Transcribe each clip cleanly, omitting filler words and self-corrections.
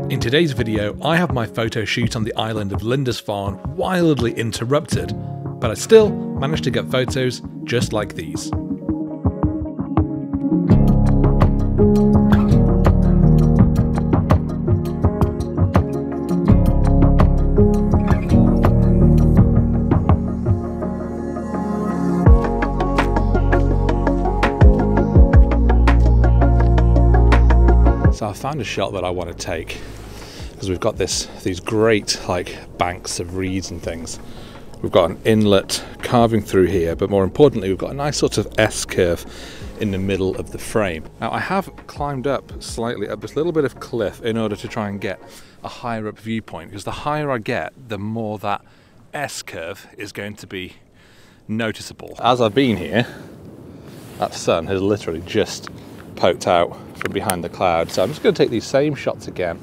In today's video, I have my photo shoot on the island of Lindisfarne wildly interrupted, but I still managed to get photos just like these. So I found a shot that I want to take because we've got these great banks of reeds and things. We've got an inlet carving through here, but more importantly we've got a nice sort of S-curve in the middle of the frame. Now I have climbed up slightly up this little bit of cliff in order to try and get a higher up viewpoint, because the higher I get, the more that S-curve is going to be noticeable. As I've been here, that sun has literally just poked out from behind the cloud, so I'm just going to take these same shots again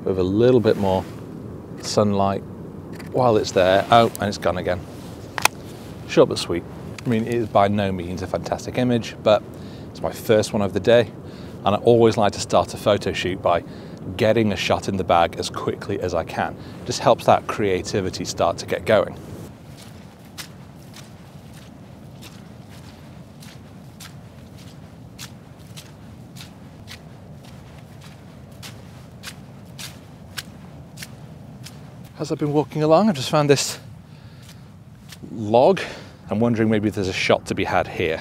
with a little bit more sunlight while it's there. Oh, and it's gone again. Short but sweet. I mean, it is by no means a fantastic image, but it's my first one of the day, and I always like to start a photo shoot by getting a shot in the bag as quickly as I can. It just helps that creativity start to get going. As I've been walking along, I've just found this log. I'm wondering maybe there's a shot to be had here.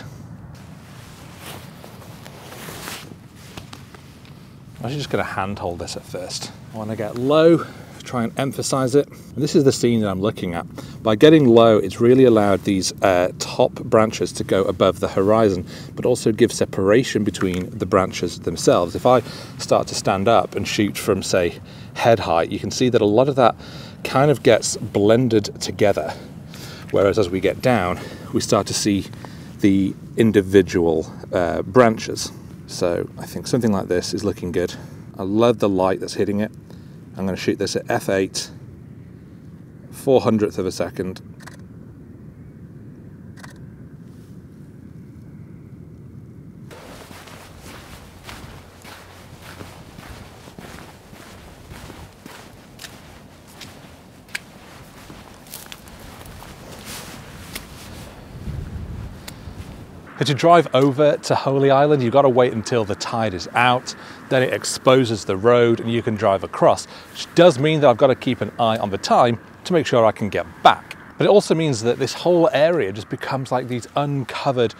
I'm actually just going to handhold this at first. I want to get low, try and emphasize it. And this is the scene that I'm looking at. By getting low, it's really allowed these top branches to go above the horizon, but also give separation between the branches themselves. If I start to stand up and shoot from, say, head height, you can see that a lot of that kind of gets blended together. Whereas as we get down, we start to see the individual branches. So I think something like this is looking good. I love the light that's hitting it. I'm going to shoot this at f8, 400th of a second. But to drive over to Holy Island, you've got to wait until the tide is out, then it exposes the road and you can drive across, which does mean that I've got to keep an eye on the time to make sure I can get back. But it also means that this whole area just becomes like these uncovered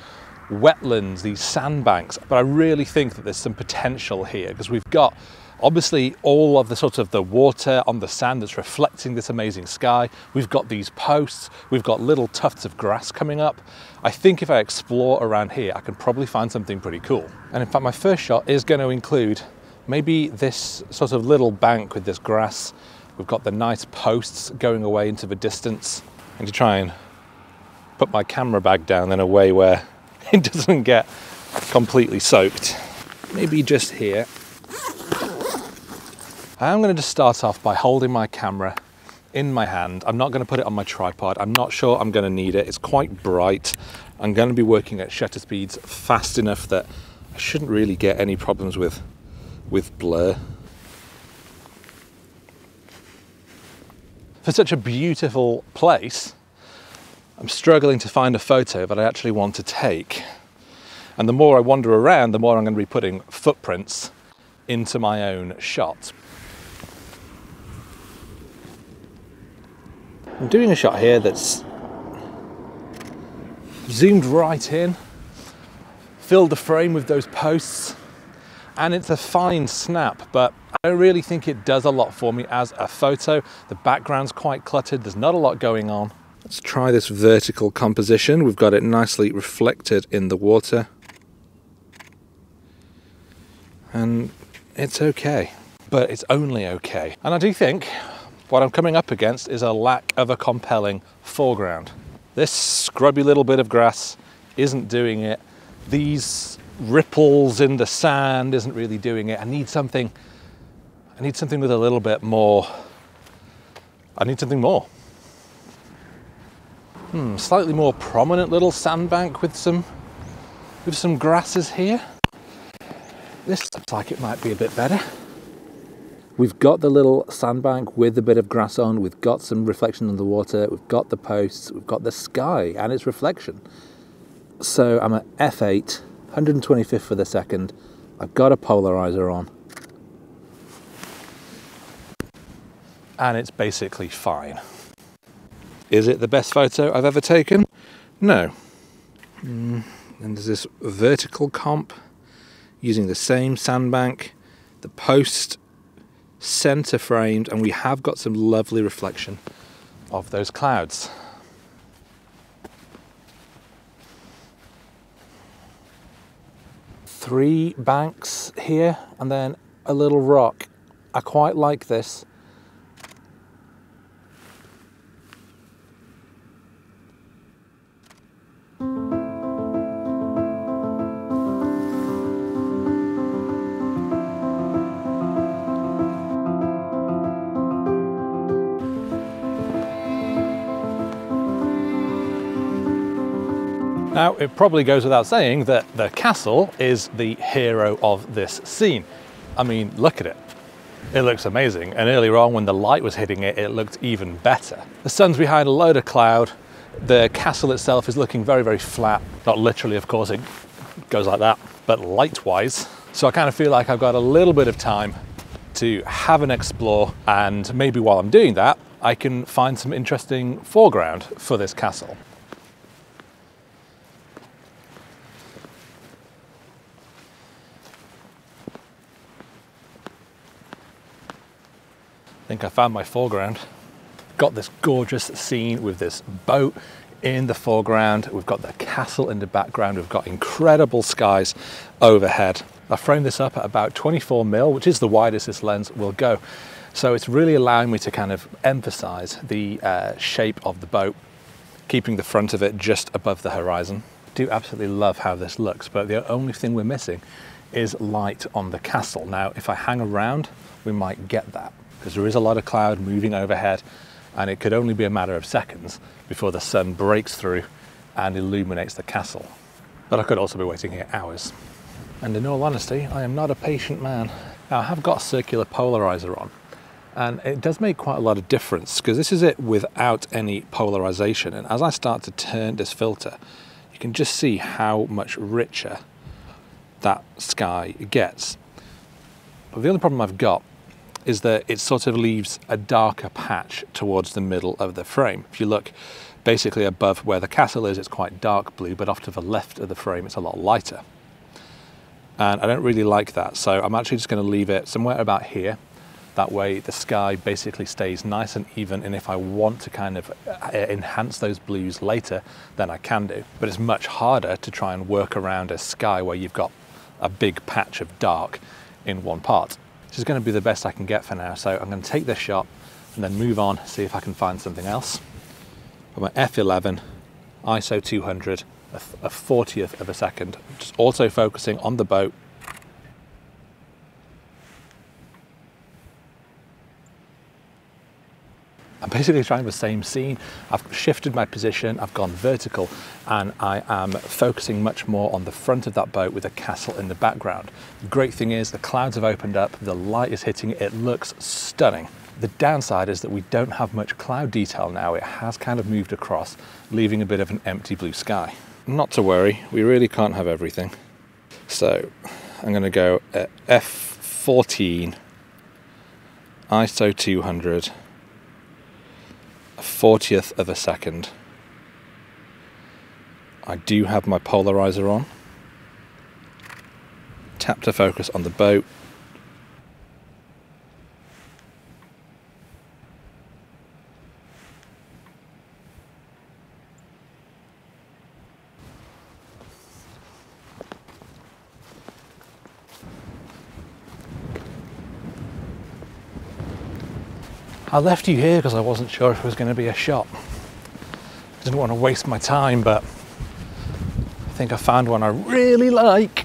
wetlands, these sandbanks. But I really think that there's some potential here, because we've got obviously all of the sort of the water on the sand that's reflecting this amazing sky. We've got these posts, we've got little tufts of grass coming up. I think if I explore around here, I can probably find something pretty cool. And in fact, my first shot is going to include maybe this sort of little bank with this grass. We've got the nice posts going away into the distance, and to try and put my camera bag down in a way where it doesn't get completely soaked. Maybe just here. I'm going to just start off by holding my camera in my hand. I'm not going to put it on my tripod. I'm not sure I'm going to need it. It's quite bright. I'm going to be working at shutter speeds fast enough that I shouldn't really get any problems with blur. For such a beautiful place, I'm struggling to find a photo that I actually want to take. And the more I wander around, the more I'm going to be putting footprints into my own shot. I'm doing a shot here that's zoomed right in, filled the frame with those posts, and it's a fine snap, but I don't really think it does a lot for me as a photo. The background's quite cluttered, there's not a lot going on. Let's try this vertical composition. We've got it nicely reflected in the water. And it's okay, but it's only okay. And I do think what I'm coming up against is a lack of a compelling foreground. This scrubby little bit of grass isn't doing it. These ripples in the sand isn't really doing it. I need something with a little bit more. I need something more. Slightly more prominent little sandbank with some grasses here. This looks like it might be a bit better. We've got the little sandbank with a bit of grass on, we've got some reflection on the water, we've got the posts, we've got the sky and its reflection. So I'm at f8, 125th of a second, I've got a polarizer on. And it's basically fine. Is it the best photo I've ever taken? No. And there's this vertical comp using the same sandbank, the post center framed, and we have got some lovely reflection of those clouds. Three banks here and then a little rock. I quite like this. Now, it probably goes without saying that the castle is the hero of this scene. I mean, look at it. It looks amazing. And earlier on, when the light was hitting it, it looked even better. The sun's behind a load of cloud. The castle itself is looking very, very flat. Not literally, of course, it goes like that, but light-wise. So I kind of feel like I've got a little bit of time to have an explore, and maybe while I'm doing that, I can find some interesting foreground for this castle. I think I found my foreground. Got this gorgeous scene with this boat in the foreground. We've got the castle in the background. We've got incredible skies overhead. I framed this up at about 24mm, which is the widest this lens will go. So it's really allowing me to kind of emphasize the shape of the boat, keeping the front of it just above the horizon. I do absolutely love how this looks, but the only thing we're missing is light on the castle. Now, if I hang around, we might get that, because there is a lot of cloud moving overhead, and it could only be a matter of seconds before the sun breaks through and illuminates the castle. But I could also be waiting here hours. And in all honesty, I am not a patient man. Now, I have got a circular polarizer on, and it does make quite a lot of difference, because this is it without any polarization. And as I start to turn this filter, you can just see how much richer that sky gets. But the only problem I've got is that it sort of leaves a darker patch towards the middle of the frame. If you look basically above where the castle is, it's quite dark blue, but off to the left of the frame, it's a lot lighter. And I don't really like that, so I'm actually just going to leave it somewhere about here. That way the sky basically stays nice and even, and if I want to kind of enhance those blues later, then I can do. But it's much harder to try and work around a sky where you've got a big patch of dark in one part. This is going to be the best I can get for now, so I'm going to take this shot and then move on, see if I can find something else. I'm at f11, ISO 200, a 40th of a second, just also focusing on the boat. I'm basically trying the same scene. I've shifted my position, I've gone vertical, and I am focusing much more on the front of that boat with a castle in the background. The great thing is the clouds have opened up, the light is hitting it, it looks stunning. The downside is that we don't have much cloud detail now. It has kind of moved across, leaving a bit of an empty blue sky. Not to worry, we really can't have everything. So I'm going to go at f14, ISO 200, a 40th of a second. I do have my polarizer on. Tap to focus on the boat. I left you here because I wasn't sure if it was going to be a shot. I didn't want to waste my time, but I think I found one I really like.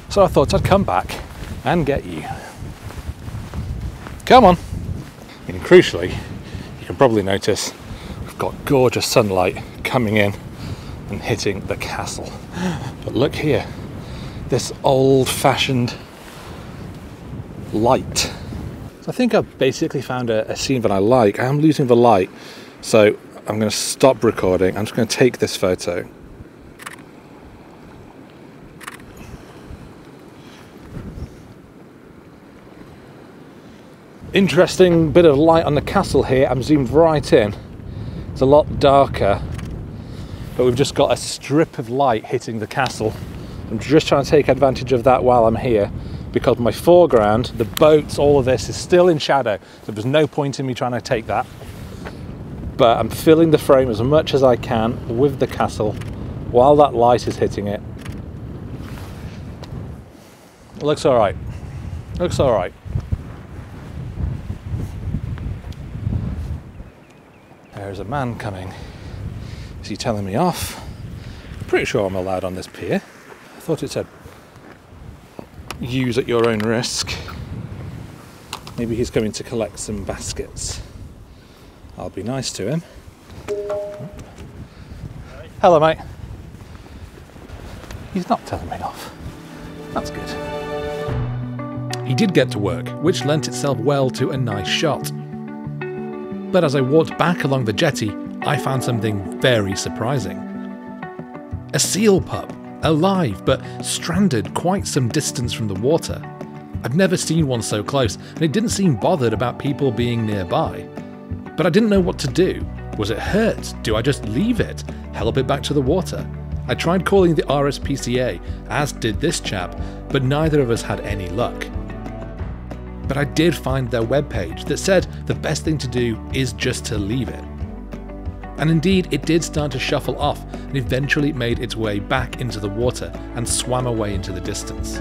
So I thought I'd come back and get you. Come on. And crucially, you can probably notice we've got gorgeous sunlight coming in and hitting the castle. But look here, this old-fashioned light. So I think I've basically found a scene that I like. I am losing the light, so I'm going to stop recording. I'm just going to take this photo. Interesting bit of light on the castle here. I'm zoomed right in. It's a lot darker, but we've just got a strip of light hitting the castle. I'm just trying to take advantage of that while I'm here, because my foreground, the boats, all of this is still in shadow, so there's no point in me trying to take that. But I'm filling the frame as much as I can with the castle while that light is hitting it. It looks all right. Looks all right. There's a man coming. Is he telling me off? Pretty sure I'm allowed on this pier. I thought it said use at your own risk. Maybe he's coming to collect some baskets. I'll be nice to him. Hello, mate. He's not telling me off. That's good. He did get to work, which lent itself well to a nice shot. But as I walked back along the jetty, I found something very surprising. A seal pup, alive but stranded quite some distance from the water. I've never seen one so close, and it didn't seem bothered about people being nearby. But I didn't know what to do. Was it hurt? Do I just leave it? Help it back to the water? I tried calling the RSPCA, as did this chap, but neither of us had any luck. But I did find their webpage that said the best thing to do is just to leave it. And indeed, it did start to shuffle off and eventually made its way back into the water and swam away into the distance.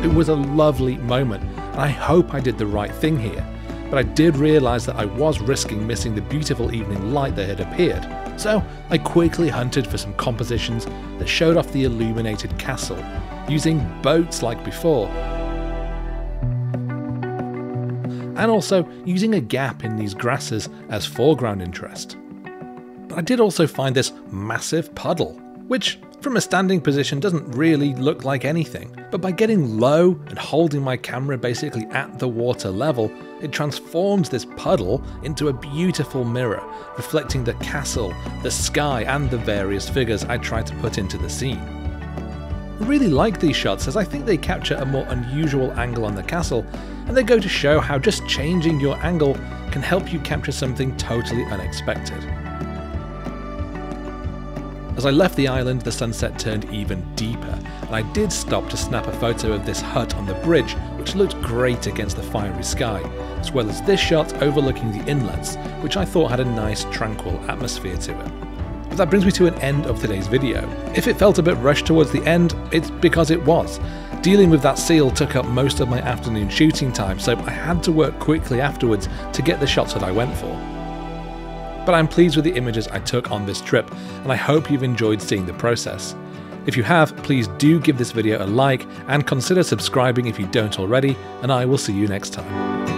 It was a lovely moment, and I hope I did the right thing here, but I did realise that I was risking missing the beautiful evening light that had appeared, so I quickly hunted for some compositions that showed off the illuminated castle, using boats like before, and also using a gap in these grasses as foreground interest. But I did also find this massive puddle, which from a standing position doesn't really look like anything, but by getting low and holding my camera basically at the water level, it transforms this puddle into a beautiful mirror, reflecting the castle, the sky, and the various figures I tried to put into the scene. I really like these shots as I think they capture a more unusual angle on the castle, and they go to show how just changing your angle can help you capture something totally unexpected. As I left the island, the sunset turned even deeper, and I did stop to snap a photo of this hut on the bridge, which looked great against the fiery sky, as well as this shot overlooking the inlets, which I thought had a nice tranquil atmosphere to it. But that brings me to an end of today's video. If it felt a bit rushed towards the end, it's because it was. Dealing with that seal took up most of my afternoon shooting time, so I had to work quickly afterwards to get the shots that I went for. But I'm pleased with the images I took on this trip, and I hope you've enjoyed seeing the process. If you have, please do give this video a like and consider subscribing if you don't already, and I will see you next time.